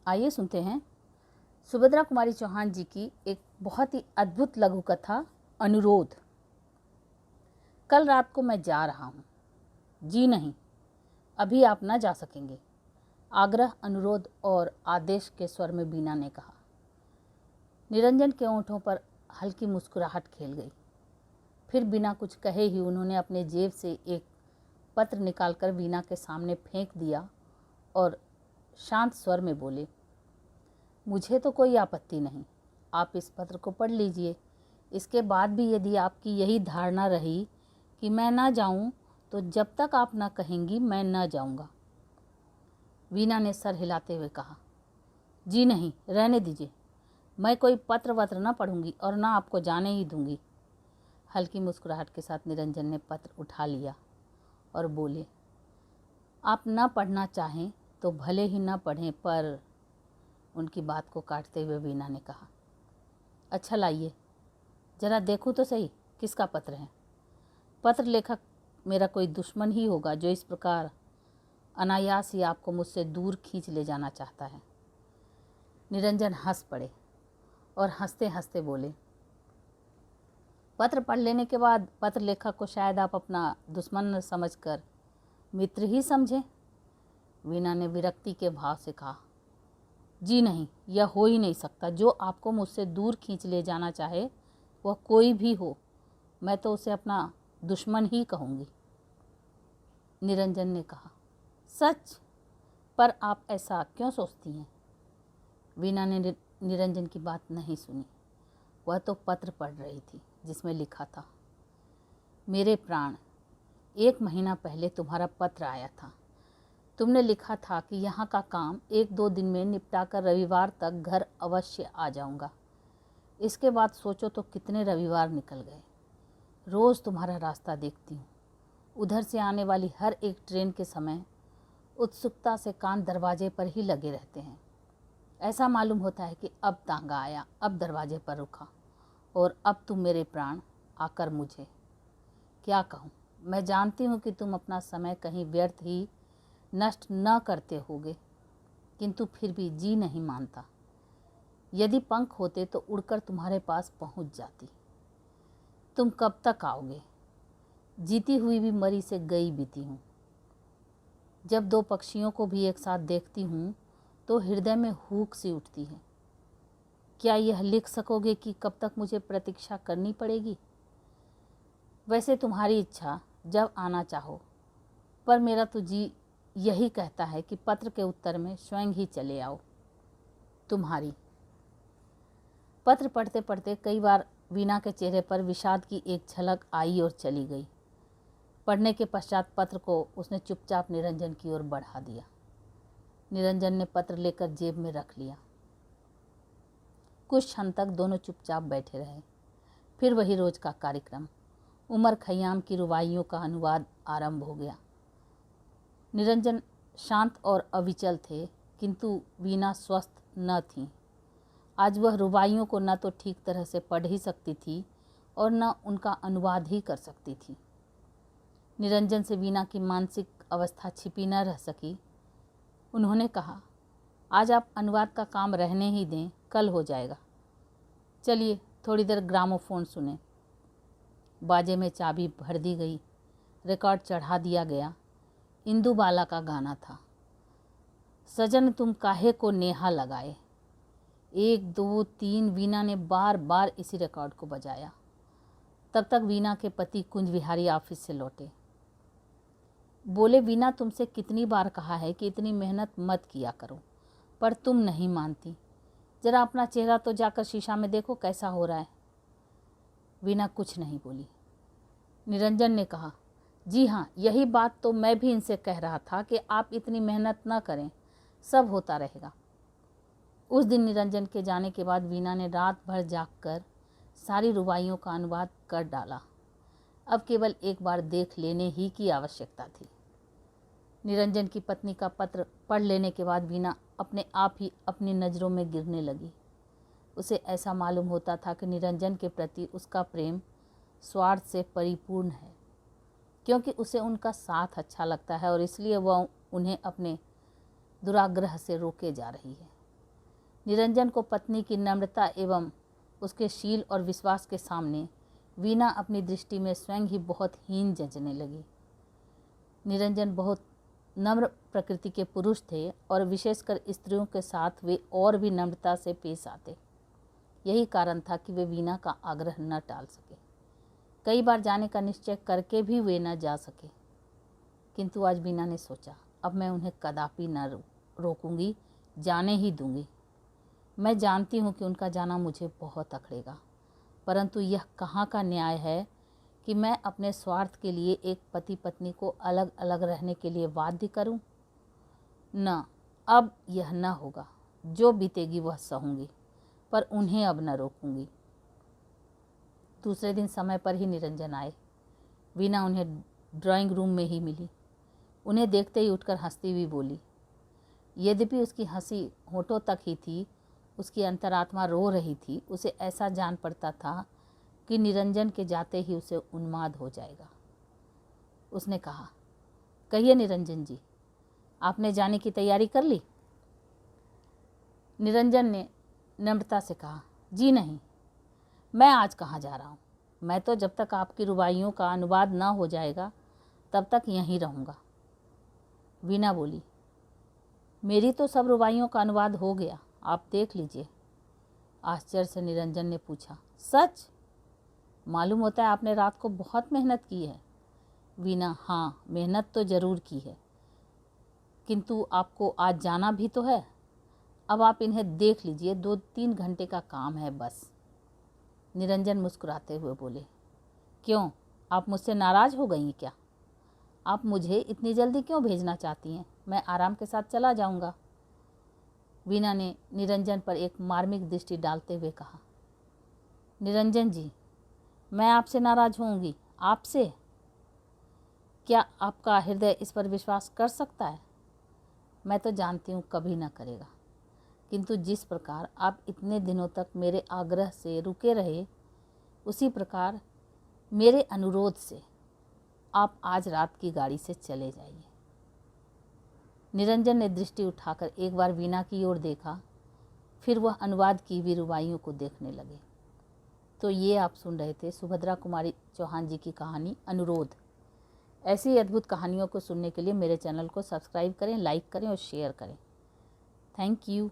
आइए सुनते हैं सुभद्रा कुमारी चौहान जी की एक बहुत ही अद्भुत लघु कथा अनुरोध। कल रात को मैं जा रहा हूँ। जी नहीं, अभी आप न जा सकेंगे, आग्रह, अनुरोध और आदेश के स्वर में बीना ने कहा। निरंजन के ओंठों पर हल्की मुस्कुराहट खेल गई। फिर बिना कुछ कहे ही उन्होंने अपने जेब से एक पत्र निकालकर बीना के सामने फेंक दिया और शांत स्वर में बोले, मुझे तो कोई आपत्ति नहीं, आप इस पत्र को पढ़ लीजिए। इसके बाद भी यदि आपकी यही धारणा रही कि मैं ना जाऊं, तो जब तक आप ना कहेंगी मैं न जाऊंगा। वीना ने सर हिलाते हुए कहा, जी नहीं, रहने दीजिए, मैं कोई पत्र वत्र न पढ़ूंगी और ना आपको जाने ही दूंगी। हल्की मुस्कुराहट के साथ निरंजन ने पत्र उठा लिया और बोले, आप न पढ़ना चाहें तो भले ही न पढ़ें, पर उनकी बात को काटते हुए वीना ने कहा, अच्छा लाइए, ज़रा देखूँ तो सही किसका पत्र है। पत्र लेखक मेरा कोई दुश्मन ही होगा जो इस प्रकार अनायास ही आपको मुझसे दूर खींच ले जाना चाहता है। निरंजन हंस पड़े और हंसते हंसते बोले, पत्र पढ़ लेने के बाद पत्र लेखक को शायद आप अपना दुश्मन समझकर मित्र ही समझें। वीना ने विरक्ति के भाव से कहा, जी नहीं, यह हो ही नहीं सकता। जो आपको मुझसे दूर खींच ले जाना चाहे वह कोई भी हो, मैं तो उसे अपना दुश्मन ही कहूँगी। निरंजन ने कहा, सच? पर आप ऐसा क्यों सोचती हैं? वीना ने निरंजन की बात नहीं सुनी। वह तो पत्र पढ़ रही थी जिसमें लिखा था, मेरे प्राण, 1 महीना पहले तुम्हारा पत्र आया था। तुमने लिखा था कि यहाँ का काम 1-2 दिन में निपटाकर रविवार तक घर अवश्य आ जाऊँगा। इसके बाद सोचो तो कितने रविवार निकल गए। रोज़ तुम्हारा रास्ता देखती हूँ। उधर से आने वाली हर एक ट्रेन के समय उत्सुकता से कान दरवाजे पर ही लगे रहते हैं। ऐसा मालूम होता है कि अब तांगा आया, अब दरवाजे पर रुका, और अब तुम मेरे प्राण आकर मुझे क्या कहूँ। मैं जानती हूँ कि तुम अपना समय कहीं व्यर्थ ही नष्ट न करते होगे, किंतु फिर भी जी नहीं मानता। यदि पंख होते तो उड़कर तुम्हारे पास पहुँच जाती। तुम कब तक आओगे? जीती हुई भी मरी से गई बीती हूँ। जब 2 पक्षियों को भी एक साथ देखती हूँ तो हृदय में हूक सी उठती है। क्या यह लिख सकोगे कि कब तक मुझे प्रतीक्षा करनी पड़ेगी? वैसे तुम्हारी इच्छा, जब आना चाहो, पर मेरा तो जी यही कहता है कि पत्र के उत्तर में स्वयं ही चले आओ। तुम्हारी। पत्र पढ़ते पढ़ते कई बार वीना के चेहरे पर विषाद की एक झलक आई और चली गई। पढ़ने के पश्चात पत्र को उसने चुपचाप निरंजन की ओर बढ़ा दिया। निरंजन ने पत्र लेकर जेब में रख लिया। कुछ क्षण तक दोनों चुपचाप बैठे रहे। फिर वही रोज का कार्यक्रम, उमर खयाम की रुबाइयों का अनुवाद आरंभ हो गया। निरंजन शांत और अविचल थे, किंतु वीना स्वस्थ न थी। आज वह रुबाइयों को न तो ठीक तरह से पढ़ ही सकती थी और न उनका अनुवाद ही कर सकती थी। निरंजन से वीना की मानसिक अवस्था छिपी न रह सकी। उन्होंने कहा, आज आप अनुवाद का काम रहने ही दें, कल हो जाएगा। चलिए थोड़ी देर ग्रामोफोन सुने। बाजे में चाबी भर दी गई, रिकॉर्ड चढ़ा दिया गया। इंदुबाला का गाना था, सजन तुम काहे को नेहा लगाए। 1 2 3 वीना ने बार बार इसी रिकॉर्ड को बजाया। तब तक वीना के पति कुंज विहारी ऑफिस से लौटे। बोले, वीना, तुमसे कितनी बार कहा है कि इतनी मेहनत मत किया करो, पर तुम नहीं मानती। जरा अपना चेहरा तो जाकर शीशा में देखो कैसा हो रहा है। वीना कुछ नहीं बोली। निरंजन ने कहा, जी हाँ, यही बात तो मैं भी इनसे कह रहा था कि आप इतनी मेहनत न करें, सब होता रहेगा। उस दिन निरंजन के जाने के बाद वीना ने रात भर जागकर सारी रुबाइयों का अनुवाद कर डाला। अब केवल एक बार देख लेने ही की आवश्यकता थी। निरंजन की पत्नी का पत्र पढ़ लेने के बाद वीना अपने आप ही अपनी नज़रों में गिरने लगी। उसे ऐसा मालूम होता था कि निरंजन के प्रति उसका प्रेम स्वार्थ से परिपूर्ण है, क्योंकि उसे उनका साथ अच्छा लगता है और इसलिए वह उन्हें अपने दुराग्रह से रोके जा रही है। निरंजन को पत्नी की नम्रता एवं उसके शील और विश्वास के सामने वीणा अपनी दृष्टि में स्वयं ही बहुत हीन जंचने लगी। निरंजन बहुत नम्र प्रकृति के पुरुष थे और विशेषकर स्त्रियों के साथ वे और भी नम्रता से पेश आते। यही कारण था कि वे वीणा का आग्रह न टाल सके। कई बार जाने का निश्चय करके भी वे न जा सके, किंतु आज वीणा ने सोचा, अब मैं उन्हें कदापि न रोकूंगी, जाने ही दूंगी। मैं जानती हूँ कि उनका जाना मुझे बहुत अखड़ेगा, परंतु यह कहाँ का न्याय है कि मैं अपने स्वार्थ के लिए एक पति पत्नी को अलग अलग रहने के लिए बाध्य करूं? न, अब यह न होगा। जो बीतेगी वह सहूंगी, पर उन्हें अब न रोकूंगी। दूसरे दिन समय पर ही निरंजन आए। वीणा उन्हें ड्राइंग रूम में ही मिली। उन्हें देखते ही उठकर हंसती हुई बोली। यद्यपि उसकी हंसी होठों तक ही थी, उसकी अंतरात्मा रो रही थी। उसे ऐसा जान पड़ता था कि निरंजन के जाते ही उसे उन्माद हो जाएगा। उसने कहा, कहिए निरंजन जी, आपने जाने की तैयारी कर ली? निरंजन ने नम्रता से कहा, जी नहीं, मैं आज कहाँ जा रहा हूँ। मैं तो जब तक आपकी रुबाइयों का अनुवाद ना हो जाएगा तब तक यहीं रहूँगा। वीणा बोली, मेरी तो सब रुबाइयों का अनुवाद हो गया, आप देख लीजिए। आश्चर्य से निरंजन ने पूछा, सच? मालूम होता है आपने रात को बहुत मेहनत की है। वीणा, हाँ, मेहनत तो ज़रूर की है, किंतु आपको आज जाना भी तो है। अब आप इन्हें देख लीजिए, 2-3 घंटे का काम है बस। निरंजन मुस्कुराते हुए बोले, क्यों, आप मुझसे नाराज़ हो गई क्या? आप मुझे इतनी जल्दी क्यों भेजना चाहती हैं? मैं आराम के साथ चला जाऊंगा। वीणा ने निरंजन पर एक मार्मिक दृष्टि डालते हुए कहा, निरंजन जी, मैं आपसे नाराज़ होंगी? आपसे? क्या आपका हृदय इस पर विश्वास कर सकता है? मैं तो जानती हूँ कभी ना करेगा, किंतु जिस प्रकार आप इतने दिनों तक मेरे आग्रह से रुके रहे, उसी प्रकार मेरे अनुरोध से आप आज रात की गाड़ी से चले जाइए। निरंजन ने दृष्टि उठाकर एक बार वीणा की ओर देखा, फिर वह अनुवाद की हुई रुबाइयों को देखने लगे। तो ये आप सुन रहे थे सुभद्रा कुमारी चौहान जी की कहानी अनुरोध। ऐसी अद्भुत कहानियों को सुनने के लिए मेरे चैनल को सब्सक्राइब करें, लाइक करें और शेयर करें। Thank you.